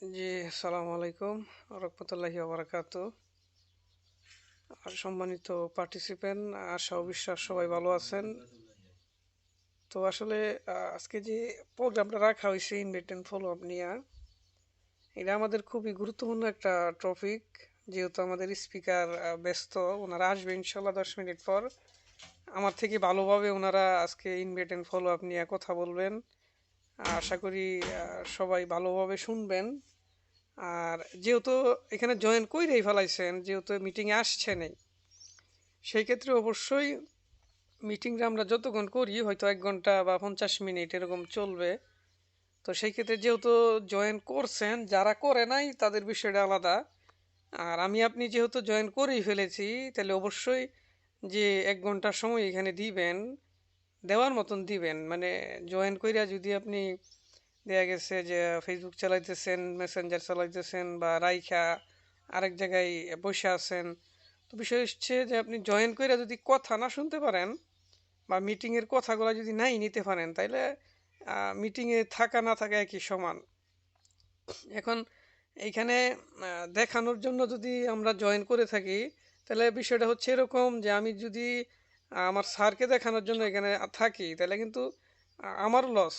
জি, আসসালামু আলাইকুম রহমতুল্লাহি ওয়া আর সম্মানিত পার্টিসিপেন্ট, আশা ও বিশ্বাস সবাই ভালো আছেন। তো আসলে আজকে যে প্রোগ্রামটা রাখা হয়েছে ইনভাইট এন্ড ফলো আপ নিয়ে, এটা আমাদের খুবই গুরুত্বপূর্ণ একটা টপিক। যেহেতু আমাদের স্পিকার ব্যস্ত, ওনারা আসবে ইনশাল্লাহ 10 মিনিট পর। আমার থেকে ভালোভাবে ওনারা আজকে ইনভাইট এন্ড ফলো আপ নিয়ে কথা বলবেন। আশা করি সবাই ভালোভাবে শুনবেন। আর যেহেতু এখানে জয়েন কইরেই ফেলাইছেন, যেহেতু মিটিংয়ে আসছেনই, সেই ক্ষেত্রে অবশ্যই মিটিংটা আমরা যতক্ষণ করি হয়তো 1 ঘন্টা বা 50 মিনিট এরকম চলবে। তো সেই ক্ষেত্রে যেহেতু জয়েন করছেন, যারা করে নাই তাদের বিষয়টা আলাদা। আর আমি আপনি যেহেতু জয়েন করেই ফেলেছি, তাহলে অবশ্যই যে 1 ঘন্টার সময় এখানে দিবেন, দেওয়ার মতন দিবেন। মানে জয়েন কইরা যদি আপনি দেখা গেছে যে ফেসবুক চালাইতেছেন, মেসেঞ্জার চালাইতেছেন বা রাইখা আরেক জায়গায় বসে আছেন, তো বিষয় হচ্ছে যে আপনি জয়েন করে যদি কথা না শুনতে পারেন বা মিটিংয়ের কথাগুলো যদি নাই নিতে পারেন, তাইলে মিটিংয়ে থাকা না থাকা একই সমান। এখন এইখানে দেখানোর জন্য যদি আমরা জয়েন করে থাকি, তাহলে বিষয়টা হচ্ছে এরকম যে আমি যদি আমার স্যারকে দেখানোর জন্য এখানে থাকি, তাহলে কিন্তু আমার লস।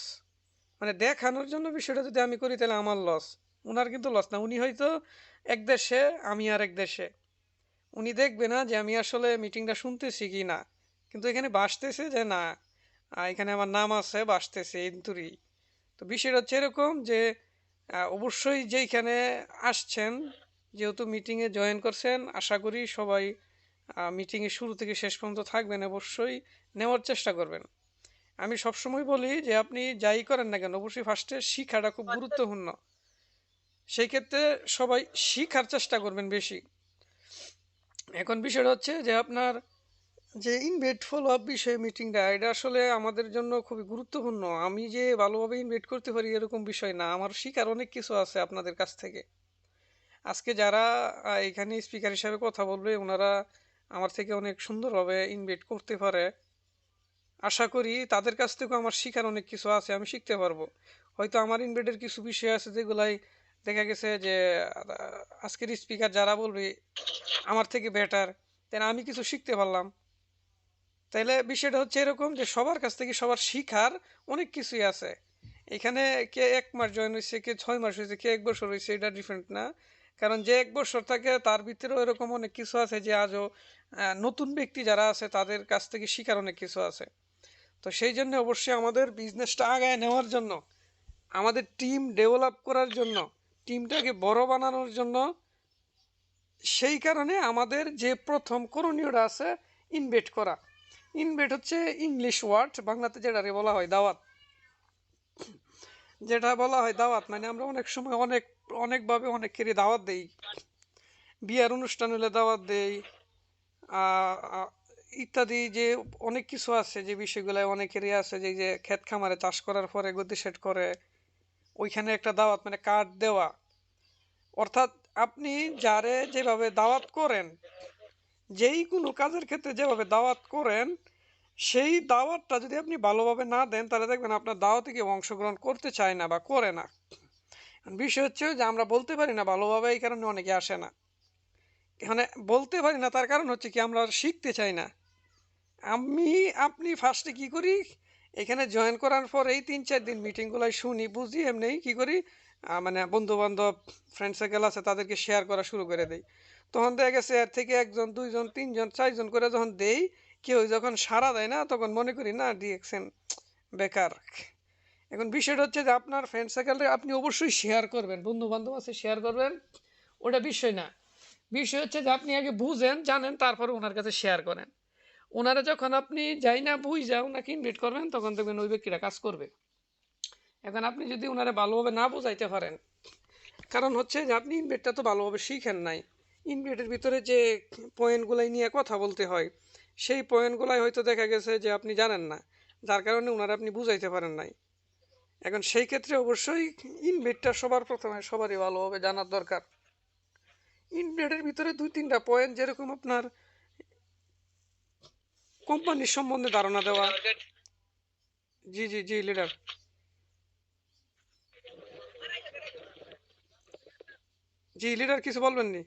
মানে দেখানোর জন্য বিষয়টা যদি আমি করি, তাহলে আমার লস, ওনার কিন্তু লস না। উনি হয়তো এক দেশে, আমি আর এক দেশে, উনি দেখবে না যে আমি আসলে মিটিংটা শুনতেছি কি না, কিন্তু এখানে বাসতেছে যে না, এখানে আমার নাম আছে, বাসতেছে ইন্তুরি। তো বিষয়টা হচ্ছে এরকম যে অবশ্যই যেইখানে আসছেন, যেহেতু মিটিংয়ে জয়েন করছেন, আশা করি সবাই মিটিংয়ের শুরু থেকে শেষ পর্যন্ত থাকবেন, অবশ্যই নেওয়ার চেষ্টা করবেন। আমি সবসময় বলি যে আপনি যাই করেন না কেন, অবশ্যই ফার্স্টে শিখাটা খুব গুরুত্বপূর্ণ। সেই ক্ষেত্রে সবাই শিখার চেষ্টা করবেন বেশি। এখন বিষয়টা হচ্ছে যে আপনার যে ইনভেট ফলো আপ বিষয়ে মিটিংটা, এটা আসলে আমাদের জন্য খুবই গুরুত্বপূর্ণ। আমি যে ভালোভাবে ইনভেট করতে পারি এরকম বিষয় না, আমার শিখার অনেক কিছু আছে আপনাদের কাছ থেকে। আজকে যারা এখানে স্পিকার হিসাবে কথা বলবে, ওনারা আমার থেকে অনেক সুন্দরভাবে ইনভেট করতে পারে। আশা করি তাদের কাছ থেকেও আমার শিখার অনেক কিছু আছে, আমি শিখতে পারবো। হয়তো আমার ইনভেটের কিছু বিষয় আছে যেগুলাই দেখা গেছে যে আজকের স্পিকার যারা বলবে আমার থেকে বেটার, তাই আমি কিছু শিখতে পারলাম। তাইলে বিষয়টা হচ্ছে এরকম যে সবার কাছ থেকে সবার শিখার অনেক কিছুই আছে এখানে। কে 1 মাস জয়েন হয়েছে, কে 6 মাস হয়েছে, কে 1 বছর হয়েছে, এটা ডিফারেন্ট না। কারণ যে 1 বছর থাকে তার ভিতরেও এরকম অনেক কিছু আছে যে আজও নতুন ব্যক্তি যারা আছে তাদের কাছ থেকে শিখার অনেক কিছু আছে। তো সেই জন্য অবশ্যই আমাদের বিজনেসটা আগায় নেওয়ার জন্য, আমাদের টিম ডেভেলপ করার জন্য, টিমটাকে বড় বানানোর জন্য, সেই কারণে আমাদের যে প্রথম করণীয়টা আছে ইনভেট করা। ইনভেট হচ্ছে ইংলিশ ওয়ার্ড, বাংলাতে যেটাকে বলা হয় দাওয়াত। যেটা বলা হয় দাওয়াত, মানে আমরা অনেক সময় অনেকভাবে অনেকেরই দাওয়াত দেই। বিয়ার অনুষ্ঠান হলে দাওয়াত দেই, ইত্যাদি যে অনেক কিছু আছে যে বিষয়গুলো অনেকেরই আছে, যে যে ক্ষেত খামারে চাষ করার পরে গদি সেট করে, ওইখানে একটা দাওয়াত মানে কার্ড দেওয়া। অর্থাৎ আপনি যারে যেভাবে দাওয়াত করেন, যেই কোনো কাজের ক্ষেত্রে যেভাবে দাওয়াত করেন, সেই দাওয়াতটা যদি আপনি ভালোভাবে না দেন, তাহলে দেখবেন আপনার দাওয়াতে কেউ অংশগ্রহণ করতে চায় না বা করে না। বিষয় হচ্ছে যে আমরা বলতে পারি না ভালোভাবে, এই কারণে অনেকে আসে না। মানে বলতে পারি না, তার কারণ হচ্ছে কি আমরা শিখতে চাই না। আমি আপনি ফার্স্টে কি করি, এখানে জয়েন করার পর এই 3-4 দিন মিটিংগুলাই শুনি, বুঝি, এমনি কি করি, মানে বন্ধু বান্ধব ফ্রেন্ড সার্কেল আছে তাদেরকে শেয়ার করা শুরু করে দেই। তখন দেখা গেছে এর থেকে 1 জন 2 জন 3 জন 4 জন করে যখন দেই, কেউ যখন সাড়া দেয় না, তখন মনে করি না ডিএকশন বেকার। এখন বিষয়টা হচ্ছে যে আপনার ফ্রেন্ড সার্কেলে আপনি অবশ্যই শেয়ার করবেন, বন্ধু বান্ধব আছে শেয়ার করবেন, ওটা বিষয় না। বিষয় হচ্ছে যে আপনি আগে বুঝেন জানেন, তারপরে ওনার কাছে শেয়ার করেন। ওনারা যখন আপনি যাই না বুঝা ওনাকে ইনভাইট করবেন, তখন দেখবেন ওই ব্যক্তিরা কাজ করবে। এখন আপনি যদি ওনারা ভালোভাবে না বোঝাইতে পারেন, কারণ হচ্ছে যে আপনি ইনভাইটটা তো ভালোভাবে শিখেন নাই। ইনভাইটের ভিতরে যে পয়েন্টগুলাই নিয়ে কথা বলতে হয়, সেই পয়েন্টগুলাই হয়তো দেখা গেছে যে আপনি জানেন না, যার কারণে ওনারা আপনি বুঝাইতে পারেন নাই। এখন সেই ক্ষেত্রে অবশ্যই ইনভাইটটা সবার প্রথমে সবারই ভালোভাবে জানার দরকার। ইনভাইটের ভিতরে 2-3টা পয়েন্ট, যেরকম আপনার কোম্পানির সম্বন্ধে ধারণা দেওয়া। জি জি জি লিডার। জি লিডার, কিছু বলবেন নি?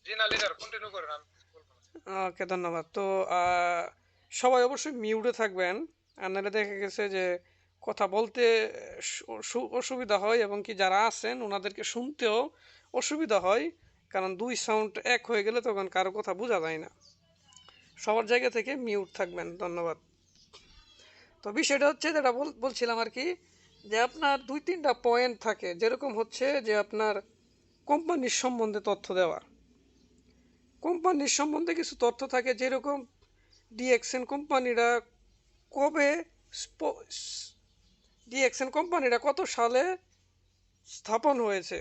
জি না লিডার, কন্টিনিউ করেন, আমি কিছু বলবো না। ওকে, ধন্যবাদ। তো সবাই অবশ্যই মিউটে থাকবেন, আর নাহলে দেখা গেছে যে কথা বলতে অসুবিধা হয়, এবং কি যারা আছেন ওনাদেরকে শুনতেও অসুবিধা হয়, কারণ দুই সাউন্ড এক হয়ে গেলে তখন কারো কথা বোঝা যায় না। সবার জায়গা থেকে মিউট থাকবেন, ধন্যবাদ। তো বিষয়টা হচ্ছে যেটা বলছিলাম আর কি, যে আপনার দুই তিনটা পয়েন্ট থাকে, যেরকম হচ্ছে যে আপনার কোম্পানির সম্বন্ধে তথ্য দেওয়া, কোম্পানির সম্বন্ধে কিছু তথ্য থাকে, যেরকম ডিএক্সএন কোম্পানিরা কবে ডিএক্সএন কোম্পানিরা কত সালে স্থাপন হয়েছে,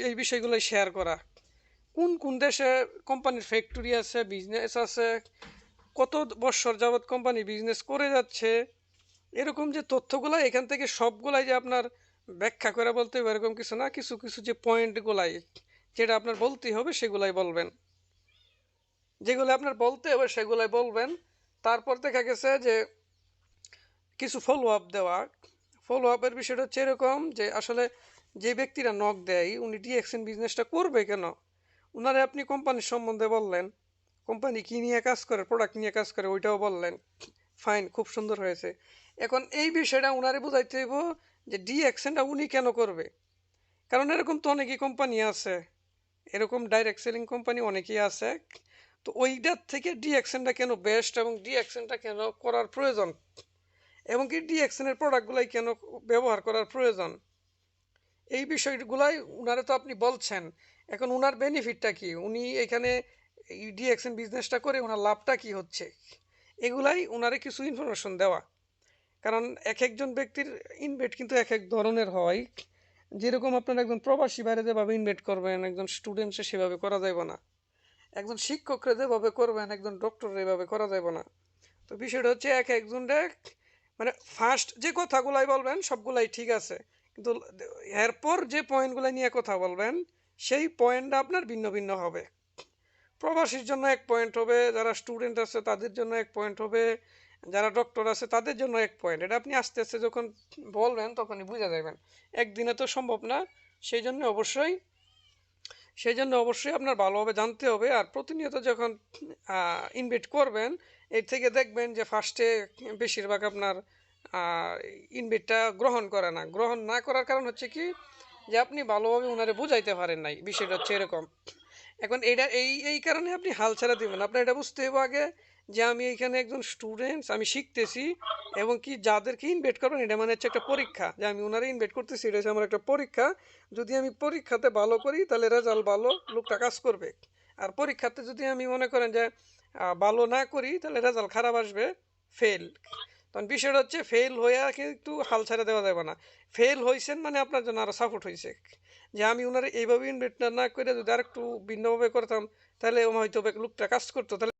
এই বিষয়গুলো শেয়ার করা, কোন কোন দেশে কোম্পানির ফ্যাক্টরি আছে, বিজনেস আছে, কত বছর যাবৎ কোম্পানি বিজনেস করে যাচ্ছে, এরকম যে তথ্যগুলো এখান থেকে সবগুলাই যে আপনার ব্যাখ্যা করে বলতে হবে এরকম কিছু না, কিছু কিছু যে পয়েন্টগুলাই যেটা আপনার বলতেই হবে সেগুলাই বলবেন, যেগুলো আপনার বলতে হবে সেগুলাই বলবেন। তারপর দেখা গেছে যে কিছু ফলো আপ দেওয়া। ফলো আপের বিষয়টা হচ্ছে এরকম যে আসলে যে ব্যক্তিরা নক দেয় উনি ডিএক্সএন বিজনেসটা করবে কেন, উনারে আপনি কোম্পানির সম্বন্ধে বললেন, কোম্পানি কী নিয়ে কাজ করে, প্রোডাক্ট নিয়ে কাজ করে, ওইটাও বললেন, ফাইন, খুব সুন্দর হয়েছে। এখন এই বিষয়টা উনারে বুঝাইতে হইব যে ডিএক্সএনটা উনি কেন করবে, কারণ এরকম তো অনেকই কোম্পানি আছে, এরকম ডাইরেক্ট সেলিং কোম্পানি অনেকেই আছে। তো ওইটার থেকে ডিএক্সএনটা কেন বেস্ট, এবং ডিএক্সএনটা কেন করার প্রয়োজন, এবং কি ডিএক্সএনের প্রোডাক্টগুলাই কেন ব্যবহার করার প্রয়োজন, এই বিষয়গুলাই উনারে তো আপনি বলছেন। এখন উনার বেনিফিটটা কি, উনি এখানে ডিএক্সএন বিজনেসটা করে ওনার লাভটা কি হচ্ছে, এগুলাই উনারে কিছু ইনফরমেশন দেওয়া। কারণ এক একজন ব্যক্তির ইনভেস্ট কিন্তু এক এক ধরনের হয়, যেরকম আপনার একজন প্রবাসী বাইরে যেভাবে ইনভেস্ট করবেন একজন স্টুডেন্টসে সেভাবে করা যাবে না, একজন শিক্ষকরা যেভাবে করবেন একজন ডক্টর এভাবে করা যাবে না। তো বিষয়টা হচ্ছে এক একজনটা, মানে ফার্স্ট যে কথাগুলাই বলবেন সবগুলাই ঠিক আছে, কিন্তু এরপর যে পয়েন্টগুলো নিয়ে কথা বলবেন সেই পয়েন্টটা আপনার ভিন্ন ভিন্ন হবে। প্রবাসীর জন্য এক পয়েন্ট হবে, যারা স্টুডেন্ট আছে তাদের জন্য এক পয়েন্ট হবে, যারা ডক্টর আছে তাদের জন্য এক পয়েন্ট। এটা আপনি আস্তে আস্তে যখন বলবেন তখনই বুঝে যাবেন, একদিনে তো সম্ভব না। সেই জন্য অবশ্যই আপনার ভালোভাবে জানতে হবে, আর প্রতিনিয়ত যখন ইনভেস্ট করবেন এর থেকে দেখবেন যে ফার্স্টে বেশিরভাগ আপনার ইনভেস্টটা গ্রহণ করে না, গ্রহণ না করার কারণ হচ্ছে কি, যে আপনি ভালোভাবে ওনারে বুঝাইতে পারেন নাই, বিষয়টা হচ্ছে এরকম। এখন এটা এই কারণে আপনি হাল ছাড়া দিবেন, আপনার এটা বুঝতে হবে আগে যে আমি এখানে একজন স্টুডেন্টস, আমি শিখতেছি, এবং কি যাদেরকে ইনভাইট করবেন এটা মানে হচ্ছে একটা পরীক্ষা, যে আমি ওনারা ইনভাইট করতেছি, এটা হচ্ছে আমার একটা পরীক্ষা। যদি আমি পরীক্ষাতে ভালো করি তাহলে রেজাল্ট ভালো, লোকটা কাজ করবে। আর পরীক্ষাতে যদি আমি মনে করেন যে ভালো না করি তাহলে রেজাল্ট খারাপ আসবে, ফেল। তখন বিষয়টা হচ্ছে ফেল হয়ে কিন্তু হাল ছেড়ে দেওয়া যাবে না। ফেল হয়েছেন মানে আপনার জন্য আরও সাপোর্ট হয়েছে, যে আমি ওনারা এইভাবে ইনভাইট না করে যদি আর একটু ভিন্নভাবে করতাম তাহলে হয়তো লোকটা কাজ করতো, তাহলে